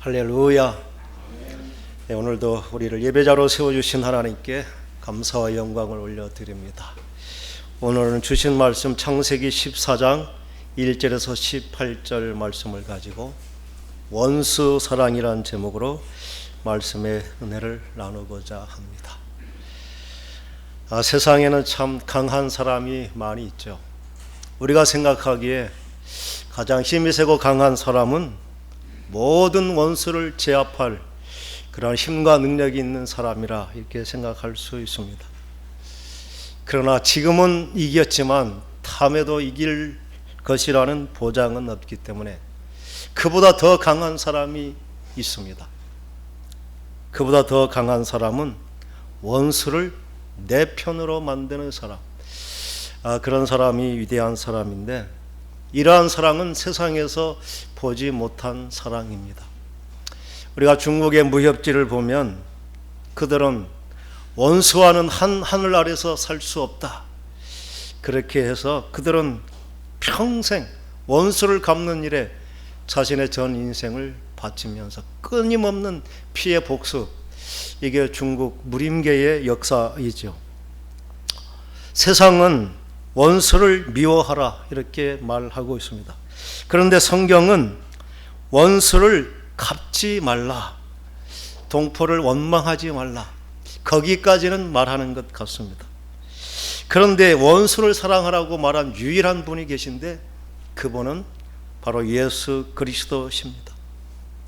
할렐루야. 네, 오늘도 우리를 예배자로 세워주신 하나님께 감사와 영광을 올려드립니다. 오늘은 주신 말씀 창세기 14장 1절에서 18절 말씀을 가지고 원수 사랑이란 제목으로 말씀의 은혜를 나누고자 합니다. 세상에는 참 강한 사람이 많이 있죠. 우리가 생각하기에 가장 힘이 세고 강한 사람은 모든 원수를 제압할 그런 힘과 능력이 있는 사람이라 이렇게 생각할 수 있습니다. 그러나 지금은 이겼지만 다음에도 이길 것이라는 보장은 없기 때문에 그보다 더 강한 사람이 있습니다. 그보다 더 강한 사람은 원수를 내 편으로 만드는 사람, 그런 사람이 위대한 사람인데, 이러한 사랑은 세상에서 보지 못한 사랑입니다. 우리가 중국의 무협지를 보면 그들은 원수와는 한 하늘 아래서 살 수 없다, 그렇게 해서 그들은 평생 원수를 갚는 일에 자신의 전 인생을 바치면서 끊임없는 피해 복수, 이게 중국 무림계의 역사이죠. 세상은 원수를 미워하라 이렇게 말하고 있습니다. 그런데 성경은 원수를 갚지 말라, 동포를 원망하지 말라, 거기까지는 말하는 것 같습니다. 그런데 원수를 사랑하라고 말한 유일한 분이 계신데 그분은 바로 예수 그리스도십니다.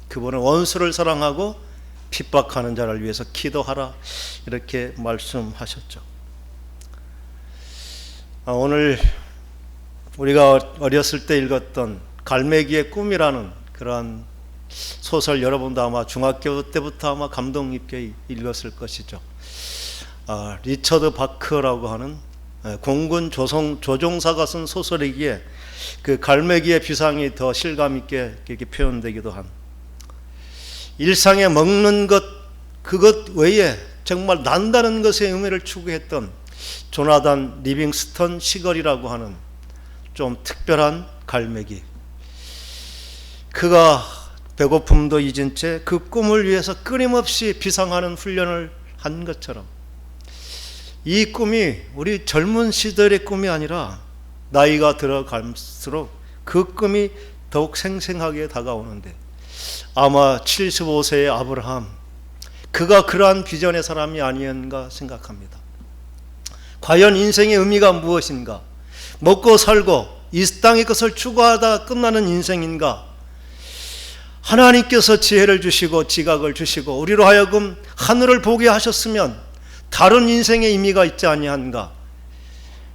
그분은 원수를 사랑하고 핍박하는 자를 위해서 기도하라 이렇게 말씀하셨죠. 오늘 우리가 어렸을 때 읽었던 갈매기의 꿈이라는 그러한 소설, 여러분도 아마 중학교 때부터 아마 감동 깊게 읽었을 것이죠. 리처드 바크라고 하는 공군 조종사가 쓴 소설이기에 그 갈매기의 비상이 더 실감 있게 이렇게 표현되기도 한, 일상에 먹는 것 그것 외에 정말 난다는 것의 의미를 추구했던 조나단 리빙스턴 시걸이라고 하는 좀 특별한 갈매기, 그가 배고픔도 잊은 채 그 꿈을 위해서 끊임없이 비상하는 훈련을 한 것처럼 이 꿈이 우리 젊은 시절의 꿈이 아니라 나이가 들어갈수록 그 꿈이 더욱 생생하게 다가오는데, 아마 75세의 아브라함, 그가 그러한 비전의 사람이 아니었는가 생각합니다. 과연 인생의 의미가 무엇인가? 먹고 살고 이 땅의 것을 추구하다 끝나는 인생인가? 하나님께서 지혜를 주시고 지각을 주시고 우리로 하여금 하늘을 보게 하셨으면 다른 인생의 의미가 있지 아니한가?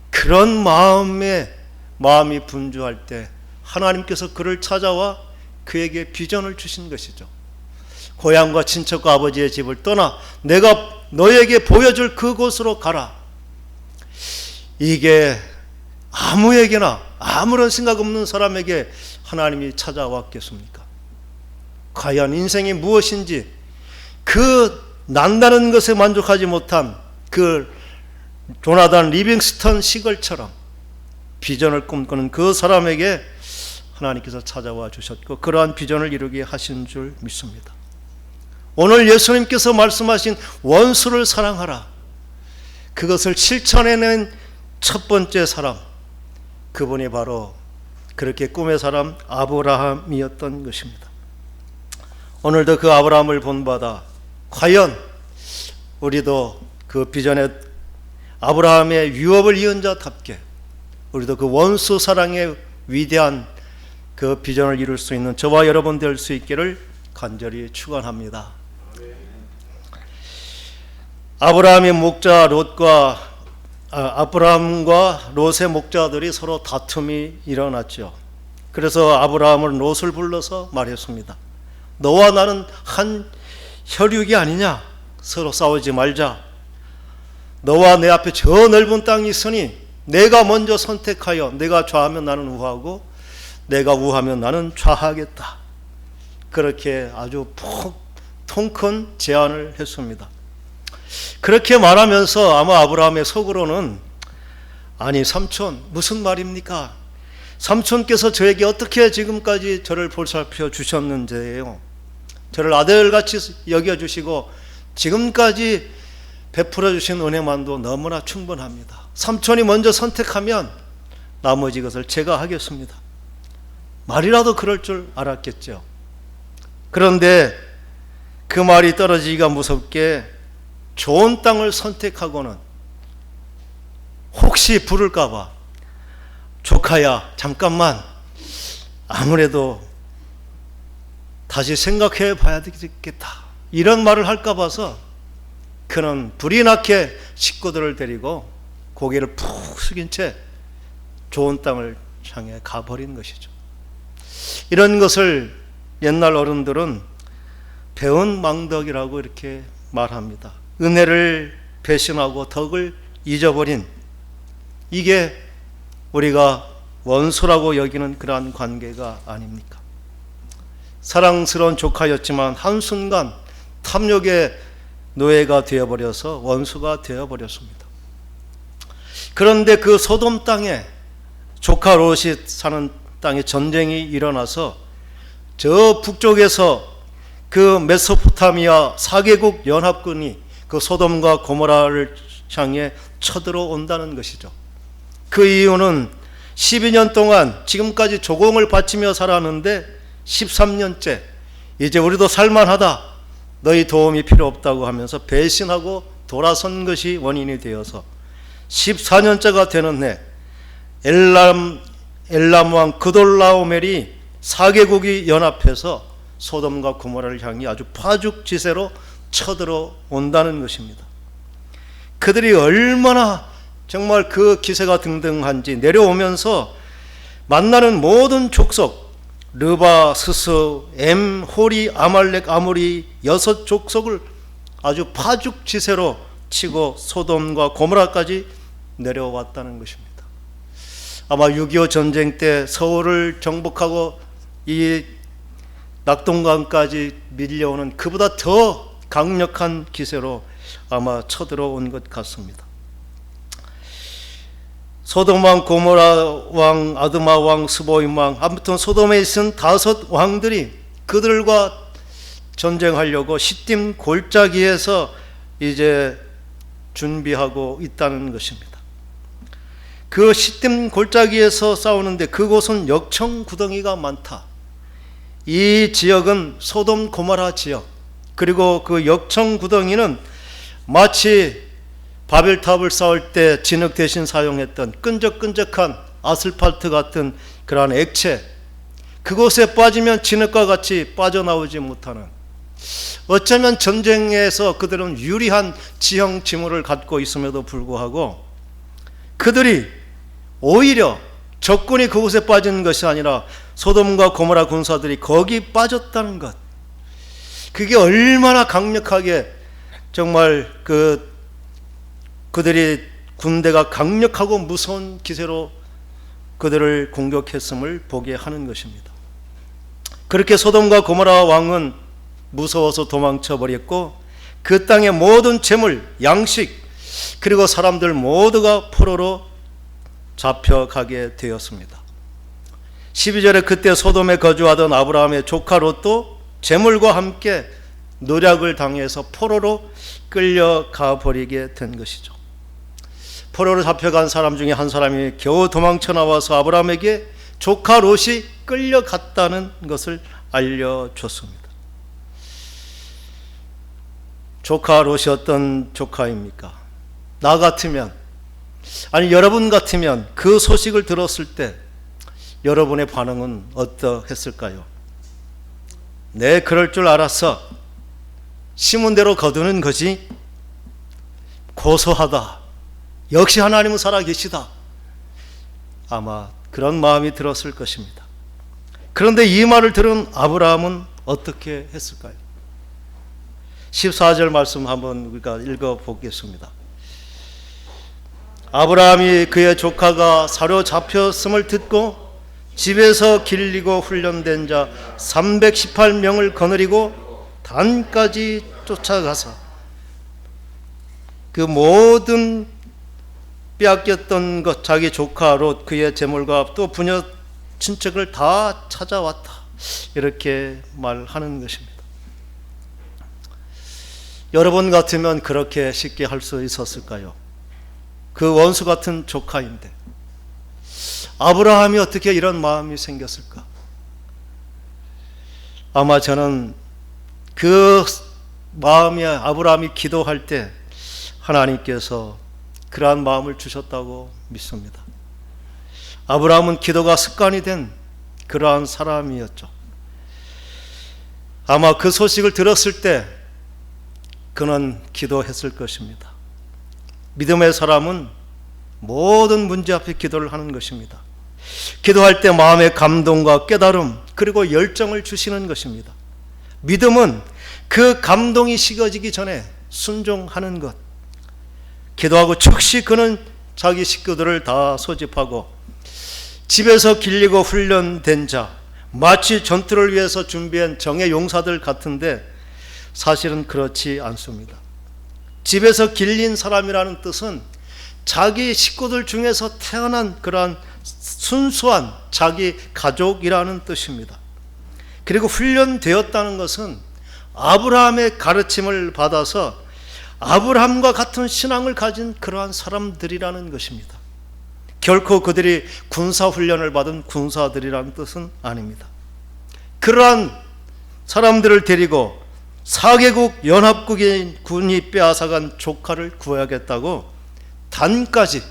그런 마음이 분주할 때 하나님께서 그를 찾아와 그에게 비전을 주신 것이죠. 고향과 친척과 아버지의 집을 떠나 내가 너에게 보여줄 그곳으로 가라. 이게 아무에게나 아무런 생각 없는 사람에게 하나님이 찾아왔겠습니까? 과연 인생이 무엇인지 그 난다는 것에 만족하지 못한 그 조나단 리빙스턴 시걸처럼 비전을 꿈꾸는 그 사람에게 하나님께서 찾아와 주셨고 그러한 비전을 이루게 하신 줄 믿습니다. 오늘 예수님께서 말씀하신 원수를 사랑하라, 그것을 실천해낸 첫 번째 사람, 그분이 바로 그렇게 꿈의 사람 아브라함이었던 것입니다. 오늘도 그 아브라함을 본받아 과연 우리도 그 비전의 아브라함의 유업을 이은 자답게 우리도 그 원수 사랑의 위대한 그 비전을 이룰 수 있는 저와 여러분 될 수 있기를 간절히 축원합니다. 아브라함의 목자 롯과 아브라함과 롯의 목자들이 서로 다툼이 일어났죠. 그래서 아브라함은 롯을 불러서 말했습니다. 너와 나는 한 혈육이 아니냐? 서로 싸우지 말자. 너와 내 앞에 저 넓은 땅이 있으니 내가 먼저 선택하여 내가 좌하면 나는 우하고 내가 우하면 나는 좌하겠다. 그렇게 아주 통큰 제안을 했습니다. 그렇게 말하면서 아마 아브라함의 속으로는, 아니 삼촌 무슨 말입니까? 삼촌께서 저에게 어떻게 지금까지 저를 보살펴 주셨는지예요. 저를 아들같이 여겨주시고 지금까지 베풀어 주신 은혜만도 너무나 충분합니다. 삼촌이 먼저 선택하면 나머지 것을 제가 하겠습니다. 말이라도 그럴 줄 알았겠죠. 그런데 그 말이 떨어지기가 무섭게 좋은 땅을 선택하고는 혹시 부를까봐 조카야 잠깐만 아무래도 다시 생각해 봐야 되겠다 이런 말을 할까 봐서 그는 불이 나게 식구들을 데리고 고개를 푹 숙인 채 좋은 땅을 향해 가버린 것이죠. 이런 것을 옛날 어른들은 배은 망덕이라고 이렇게 말합니다. 은혜를 배신하고 덕을 잊어버린, 이게 우리가 원수라고 여기는 그러한 관계가 아닙니까? 사랑스러운 조카였지만 한순간 탐욕의 노예가 되어버려서 원수가 되어버렸습니다. 그런데 그 소돔 땅에, 조카 롯이 사는 땅에 전쟁이 일어나서 저 북쪽에서 그 메소포타미아 4개국 연합군이 그 소돔과 고모라를 향해 쳐들어온다는 것이죠. 그 이유는 12년 동안 지금까지 조공을 바치며 살았는데 13년째 이제 우리도 살만하다, 너희 도움이 필요 없다고 하면서 배신하고 돌아선 것이 원인이 되어서 14년째가 되는 해 엘람 왕 그돌라오멜이 4개국이 연합해서 소돔과 고모라를 향해 아주 파죽지세로 쳐들어온다는 것입니다. 그들이 얼마나 정말 그 기세가 등등한지 내려오면서 만나는 모든 족속, 르바, 스스, 엠, 호리, 아말렉, 아모리 6족속을 아주 파죽지세로 치고 소돔과 고모라까지 내려왔다는 것입니다. 아마 6.25 전쟁 때 서울을 정복하고 이 낙동강까지 밀려오는 그보다 더 강력한 기세로 아마 쳐들어온 것 같습니다. 소돔 왕, 고모라 왕, 아드마 왕, 스보임 왕, 아무튼 소돔에 있은 5 왕들이 그들과 전쟁하려고 시딤 골짜기에서 이제 준비하고 있다는 것입니다. 그 시딤 골짜기에서 싸우는데 그곳은 역청구덩이가 많다. 이 지역은 소돔 고모라 지역, 그리고 그 역청구덩이는 마치 바벨탑을 쌓을 때 진흙 대신 사용했던 끈적끈적한 아스팔트 같은 그러한 액체, 그곳에 빠지면 진흙과 같이 빠져나오지 못하는, 어쩌면 전쟁에서 그들은 유리한 지형 지물을 갖고 있음에도 불구하고 그들이 오히려 적군이 그곳에 빠진 것이 아니라 소돔과 고모라 군사들이 거기 빠졌다는 것, 그게 얼마나 강력하게 정말 그들이 군대가 강력하고 무서운 기세로 그들을 공격했음을 보게 하는 것입니다. 그렇게 소돔과 고모라 왕은 무서워서 도망쳐 버렸고 그 땅의 모든 재물, 양식, 그리고 사람들 모두가 포로로 잡혀가게 되었습니다. 12절에 그때 소돔에 거주하던 아브라함의 조카 롯도 재물과 함께 노략을 당해서 포로로 끌려가 버리게 된 것이죠. 포로로 잡혀간 사람 중에 한 사람이 겨우 도망쳐 나와서 아브라함에게 조카 롯이 끌려갔다는 것을 알려줬습니다. 조카 롯이 어떤 조카입니까? 나 같으면, 아니 여러분 같으면 그 소식을 들었을 때 여러분의 반응은 어떠했을까요? 네, 그럴 줄 알았어, 심은 대로 거두는 거지, 고소하다, 역시 하나님은 살아계시다, 아마 그런 마음이 들었을 것입니다. 그런데 이 말을 들은 아브라함은 어떻게 했을까요? 14절 말씀 한번 우리가 읽어보겠습니다. 아브라함이 그의 조카가 사로잡혔음을 듣고 집에서 길리고 훈련된 자 318명을 거느리고 단까지 쫓아가서 그 모든 빼앗겼던 것, 자기 조카 롯, 그의 재물과 또 부녀 친척을 다 찾아왔다, 이렇게 말하는 것입니다. 여러분 같으면 그렇게 쉽게 할 수 있었을까요? 그 원수 같은 조카인데 아브라함이 어떻게 이런 마음이 생겼을까? 아마 저는 그 마음이 아브라함이 기도할 때 하나님께서 그러한 마음을 주셨다고 믿습니다. 아브라함은 기도가 습관이 된 그러한 사람이었죠. 아마 그 소식을 들었을 때 그는 기도했을 것입니다. 믿음의 사람은 모든 문제 앞에 기도를 하는 것입니다. 기도할 때 마음의 감동과 깨달음 그리고 열정을 주시는 것입니다. 믿음은 그 감동이 식어지기 전에 순종하는 것. 기도하고 즉시 그는 자기 식구들을 다 소집하고 집에서 길리고 훈련된 자, 마치 전투를 위해서 준비한 정예 용사들 같은데 사실은 그렇지 않습니다. 집에서 길린 사람이라는 뜻은 자기 식구들 중에서 태어난 그러한 순수한 자기 가족이라는 뜻입니다. 그리고 훈련되었다는 것은 아브라함의 가르침을 받아서 아브라함과 같은 신앙을 가진 그러한 사람들이라는 것입니다. 결코 그들이 군사훈련을 받은 군사들이라는 뜻은 아닙니다. 그러한 사람들을 데리고 4개국 연합군이 빼앗아간 조카를 구해야겠다고 단까지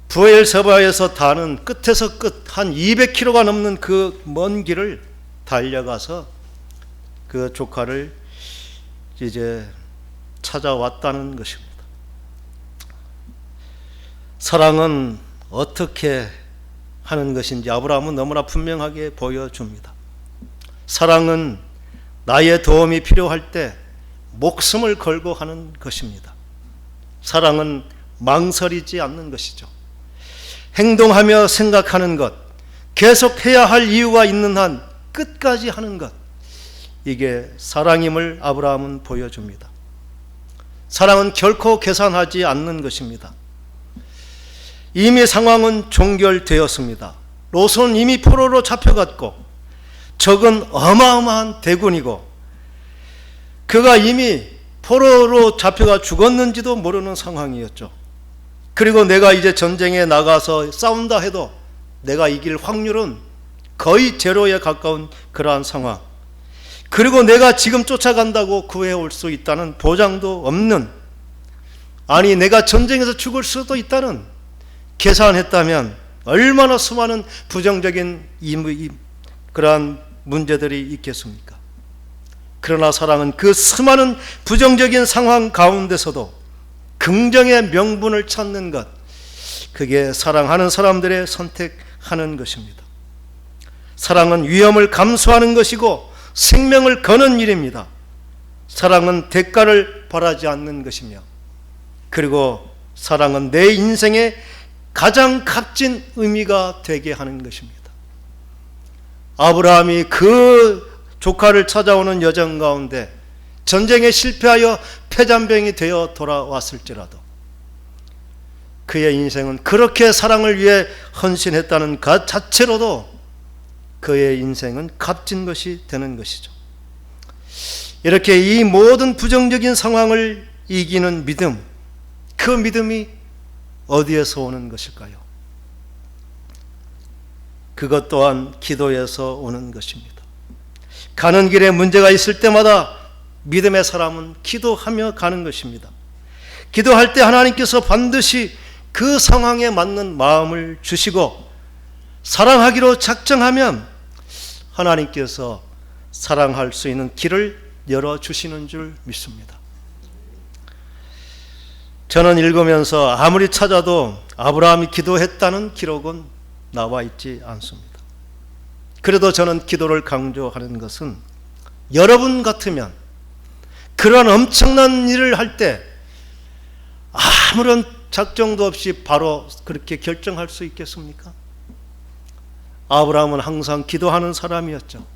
부엘세바에서 다는 끝에서 끝 한 200km가 넘는 그 먼 길을 달려가서 그 조카를 이제 찾아왔다는 것입니다. 사랑은 어떻게 하는 것인지 아브라함은 너무나 분명하게 보여줍니다. 사랑은 나의 도움이 필요할 때 목숨을 걸고 하는 것입니다. 사랑은 망설이지 않는 것이죠. 행동하며 생각하는 것, 계속해야 할 이유가 있는 한 끝까지 하는 것, 이게 사랑임을 아브라함은 보여줍니다. 사랑은 결코 계산하지 않는 것입니다. 이미 상황은 종결되었습니다. 롯은 이미 포로로 잡혀갔고 적은 어마어마한 대군이고 그가 이미 포로로 잡혀가 죽었는지도 모르는 상황이었죠. 그리고 내가 이제 전쟁에 나가서 싸운다 해도 내가 이길 확률은 거의 제로에 가까운 그러한 상황. 그리고 내가 지금 쫓아간다고 구해올 수 있다는 보장도 없는, 아니 내가 전쟁에서 죽을 수도 있다는 계산했다면 얼마나 수많은 부정적인 그러한 문제들이 있겠습니까? 그러나 사랑은 그 수많은 부정적인 상황 가운데서도 긍정의 명분을 찾는 것, 그게 사랑하는 사람들의 선택하는 것입니다. 사랑은 위험을 감수하는 것이고 생명을 거는 일입니다. 사랑은 대가를 바라지 않는 것이며, 그리고 사랑은 내 인생의 가장 값진 의미가 되게 하는 것입니다. 아브라함이 그 조카를 찾아오는 여정 가운데 전쟁에 실패하여 패잔병이 되어 돌아왔을지라도 그의 인생은 그렇게 사랑을 위해 헌신했다는 것 자체로도 그의 인생은 값진 것이 되는 것이죠. 이렇게 이 모든 부정적인 상황을 이기는 믿음, 그 믿음이 어디에서 오는 것일까요? 그것 또한 기도에서 오는 것입니다. 가는 길에 문제가 있을 때마다 믿음의 사람은 기도하며 가는 것입니다. 기도할 때 하나님께서 반드시 그 상황에 맞는 마음을 주시고 사랑하기로 작정하면 하나님께서 사랑할 수 있는 길을 열어주시는 줄 믿습니다. 저는 읽으면서 아무리 찾아도 아브라함이 기도했다는 기록은 나와 있지 않습니다. 그래도 저는 기도를 강조하는 것은 여러분 같으면 그런 엄청난 일을 할 때 아무런 작정도 없이 바로 그렇게 결정할 수 있겠습니까? 아브라함은 항상 기도하는 사람이었죠.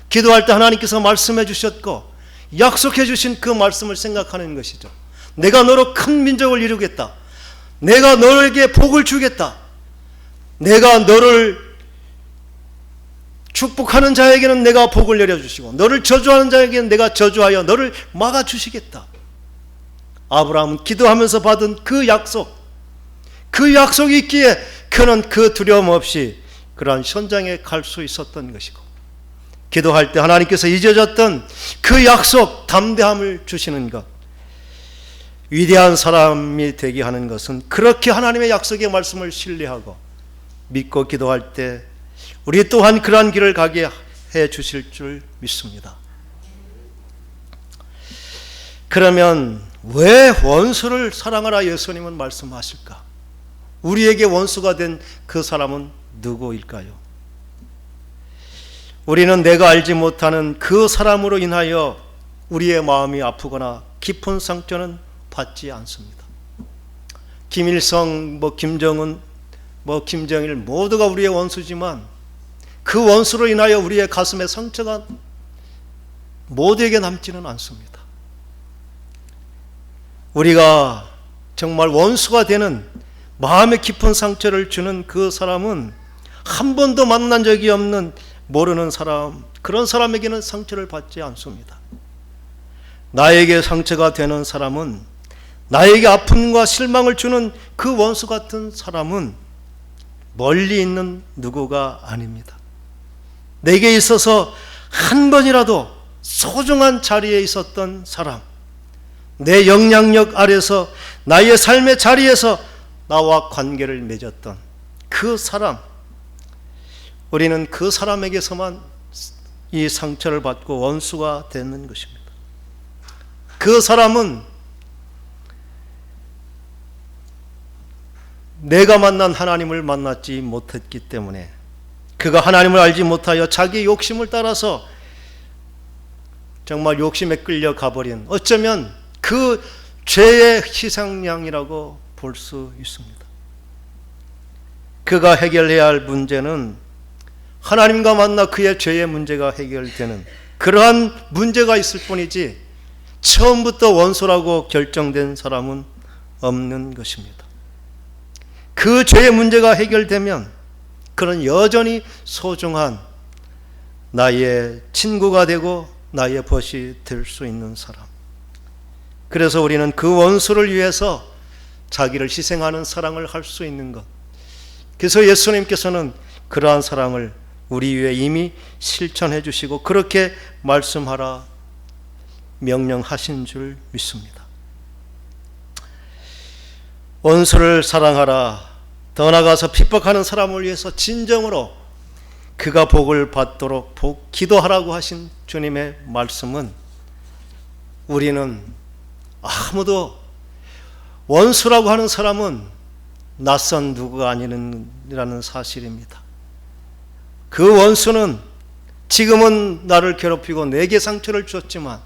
기도할 때 하나님께서 말씀해 주셨고 약속해 주신 그 말씀을 생각하는 것이죠. 내가 너로 큰 민족을 이루겠다. 내가 너에게 복을 주겠다. 내가 너를 축복하는 자에게는 내가 복을 내려주시고 너를 저주하는 자에게는 내가 저주하여 너를 막아주시겠다. 아브라함은 기도하면서 받은 그 약속이 있기에 그는 그 두려움 없이 그러한 현장에 갈 수 있었던 것이고, 기도할 때 하나님께서 잊어졌던 그 약속, 담대함을 주시는 것, 위대한 사람이 되게 하는 것은 그렇게 하나님의 약속의 말씀을 신뢰하고 믿고 기도할 때 우리 또한 그러한 길을 가게 해 주실 줄 믿습니다. 그러면 왜 원수를 사랑하라 예수님은 말씀하실까? 우리에게 원수가 된 그 사람은 누구일까요? 우리는 내가 알지 못하는 그 사람으로 인하여 우리의 마음이 아프거나 깊은 상처는 받지 않습니다. 김일성, 김정은, 김정일 모두가 우리의 원수지만 그 원수로 인하여 우리의 가슴에 상처가 모두에게 남지는 않습니다. 우리가 정말 원수가 되는 마음에 깊은 상처를 주는 그 사람은 한 번도 만난 적이 없는 모르는 사람, 그런 사람에게는 상처를 받지 않습니다. 나에게 상처가 되는 사람은, 나에게 아픔과 실망을 주는 그 원수 같은 사람은 멀리 있는 누구가 아닙니다. 내게 있어서 한 번이라도 소중한 자리에 있었던 사람, 내 영향력 아래서 나의 삶의 자리에서 나와 관계를 맺었던 그 사람, 우리는 그 사람에게서만 이 상처를 받고 원수가 되는 것입니다. 그 사람은 내가 만난 하나님을 만났지 못했기 때문에, 그가 하나님을 알지 못하여 자기 욕심을 따라서 정말 욕심에 끌려 가버린, 어쩌면 그 죄의 희생양이라고 볼 수 있습니다. 그가 해결해야 할 문제는 하나님과 만나 그의 죄의 문제가 해결되는 그러한 문제가 있을 뿐이지 처음부터 원수라고 결정된 사람은 없는 것입니다. 그 죄의 문제가 해결되면 그는 여전히 소중한 나의 친구가 되고 나의 벗이 될 수 있는 사람. 그래서 우리는 그 원수를 위해서 자기를 희생하는 사랑을 할 수 있는 것. 그래서 예수님께서는 그러한 사랑을 우리 위해 이미 실천해 주시고 그렇게 말씀하라 명령하신 줄 믿습니다. 원수를 사랑하라, 더 나아가서 핍박하는 사람을 위해서 진정으로 그가 복을 받도록 기도하라고 하신 주님의 말씀은, 우리는 아무도 원수라고 하는 사람은 낯선 누구가 아니라는 사실입니다. 그 원수는 지금은 나를 괴롭히고 내게 상처를 줬지만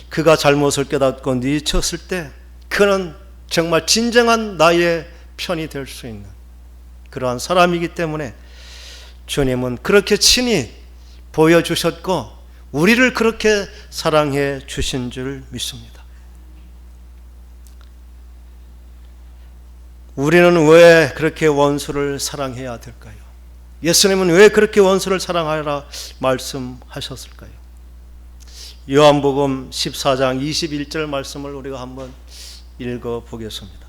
그가 잘못을 깨닫고 뉘쳤을 때 그는 정말 진정한 나의 편이 될 수 있는 그러한 사람이기 때문에 주님은 그렇게 친히 보여주셨고 우리를 그렇게 사랑해 주신 줄 믿습니다. 우리는 왜 그렇게 원수를 사랑해야 될까요? 예수님은 왜 그렇게 원수를 사랑하라 말씀하셨을까요? 요한복음 14장 21절 말씀을 우리가 한번 읽어보겠습니다.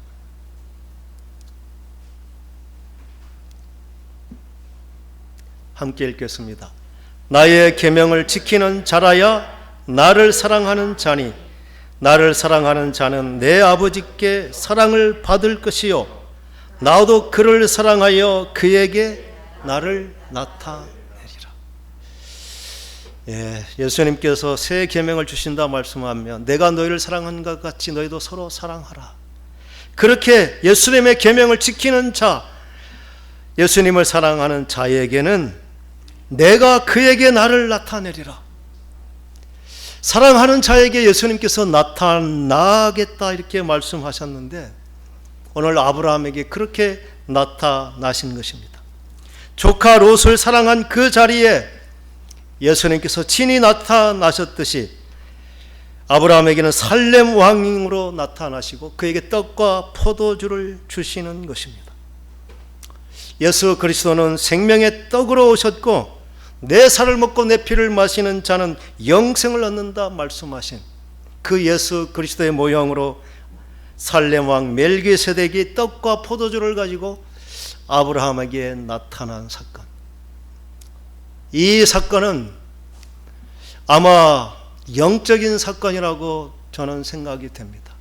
함께 읽겠습니다. 나의 계명을 지키는 자라야 나를 사랑하는 자니 나를 사랑하는 자는 내 아버지께 사랑을 받을 것이요 나도 그를 사랑하여 그에게 나를 나타내리라. 예수님께서 새 계명을 주신다 말씀하면 내가 너희를 사랑한 것 같이 너희도 서로 사랑하라. 그렇게 예수님의 계명을 지키는 자, 예수님을 사랑하는 자에게는 내가 그에게 나를 나타내리라. 사랑하는 자에게 예수님께서 나타나겠다 이렇게 말씀하셨는데 오늘 아브라함에게 그렇게 나타나신 것입니다. 조카 롯을 사랑한 그 자리에 예수님께서 친히 나타나셨듯이 아브라함에게는 살렘 왕으로 나타나시고 그에게 떡과 포도주를 주시는 것입니다. 예수 그리스도는 생명의 떡으로 오셨고 내 살을 먹고 내 피를 마시는 자는 영생을 얻는다 말씀하신 그 예수 그리스도의 모형으로 살렘 왕 멜기세덱이 떡과 포도주를 가지고 아브라함에게 나타난 사건. 이 사건은 아마 영적인 사건이라고 저는 생각이 됩니다.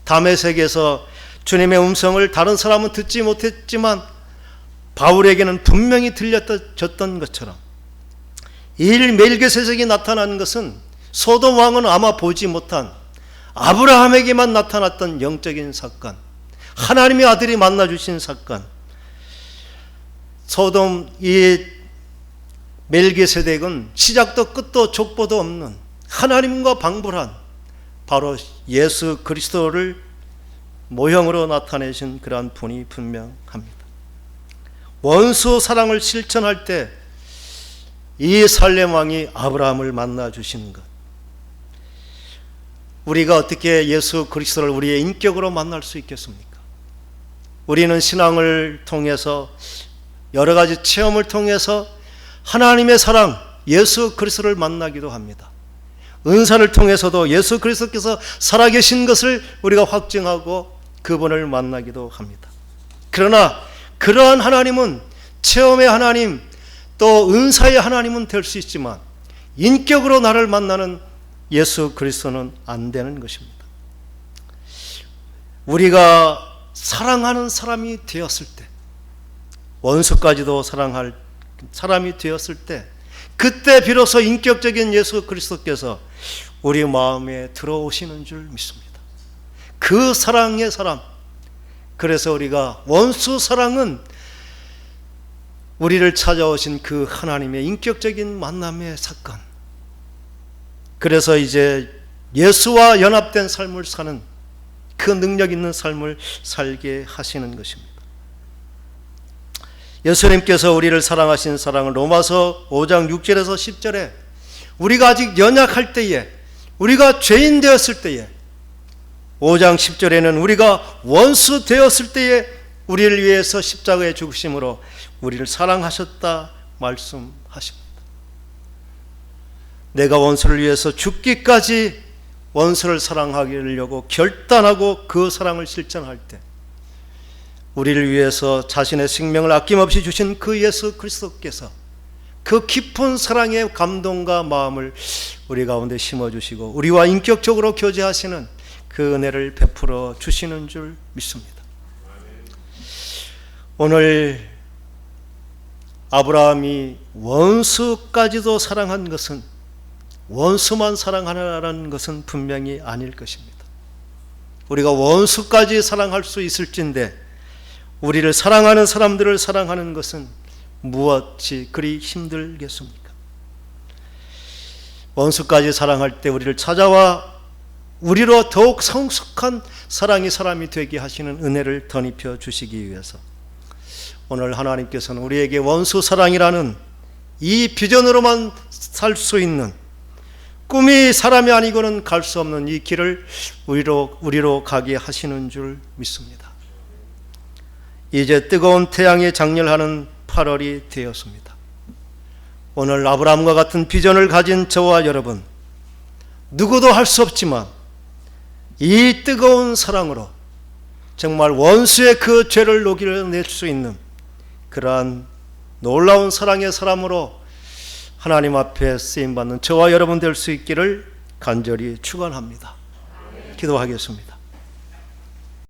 다메섹에서 주님의 음성을 다른 사람은 듣지 못했지만 바울에게는 분명히 들려졌던 것처럼 이 멜기세덱이 나타난 것은 소돔 왕은 아마 보지 못한 아브라함에게만 나타났던 영적인 사건, 하나님의 아들이 만나주신 사건. 소돔 이 멜기세덱은 시작도 끝도 족보도 없는 하나님과 방불한 바로 예수 그리스도를 모형으로 나타내신 그러한 분이 분명합니다. 원수 사랑을 실천할 때 이 살렘 왕이 아브라함을 만나 주시는 것. 우리가 어떻게 예수 그리스도를 우리의 인격으로 만날 수 있겠습니까? 우리는 신앙을 통해서 여러 가지 체험을 통해서 하나님의 사랑 예수 그리스도를 만나기도 합니다. 은사를 통해서도 예수 그리스도께서 살아계신 것을 우리가 확증하고 그분을 만나기도 합니다. 그러나 그러한 하나님은 체험의 하나님 또 은사의 하나님은 될 수 있지만 인격으로 나를 만나는 예수 그리스도는 안 되는 것입니다. 우리가 사랑하는 사람이 되었을 때, 원수까지도 사랑할 사람이 되었을 때, 그때 비로소 인격적인 예수 그리스도께서 우리 마음에 들어오시는 줄 믿습니다. 그 사랑의 사람. 그래서 우리가 원수 사랑은 우리를 찾아오신 그 하나님의 인격적인 만남의 사건. 그래서 이제 예수와 연합된 삶을 사는 그 능력 있는 삶을 살게 하시는 것입니다. 예수님께서 우리를 사랑하신 사랑을 로마서 5장 6절에서 10절에 우리가 아직 연약할 때에, 우리가 죄인 되었을 때에, 5장 10절에는 우리가 원수 되었을 때에 우리를 위해서 십자가에 죽으심으로 우리를 사랑하셨다 말씀하십니다. 내가 원수를 위해서 죽기까지 원수를 사랑하려고 결단하고 그 사랑을 실천할 때 우리를 위해서 자신의 생명을 아낌없이 주신 그 예수 그리스도께서 그 깊은 사랑의 감동과 마음을 우리 가운데 심어주시고 우리와 인격적으로 교제하시는 그 은혜를 베풀어 주시는 줄 믿습니다. 오늘 아브라함이 원수까지도 사랑한 것은 원수만 사랑하라는 것은 분명히 아닐 것입니다. 우리가 원수까지 사랑할 수 있을진데 우리를 사랑하는 사람들을 사랑하는 것은 무엇이 그리 힘들겠습니까? 원수까지 사랑할 때 우리를 찾아와 우리로 더욱 성숙한 사랑의 사람이 되게 하시는 은혜를 덧입혀 주시기 위해서 오늘 하나님께서는 우리에게 원수 사랑이라는 이 비전으로만 살 수 있는, 꿈이 사람이 아니고는 갈 수 없는 이 길을 우리로 가게 하시는 줄 믿습니다. 이제 뜨거운 태양이 장렬하는 8월이 되었습니다. 오늘 아브라함과 같은 비전을 가진 저와 여러분, 누구도 할 수 없지만 이 뜨거운 사랑으로 정말 원수의 그 죄를 녹여낼 수 있는 그러한 놀라운 사랑의 사람으로 하나님 앞에 쓰임받는 저와 여러분 될 수 있기를 간절히 축원합니다. 기도하겠습니다.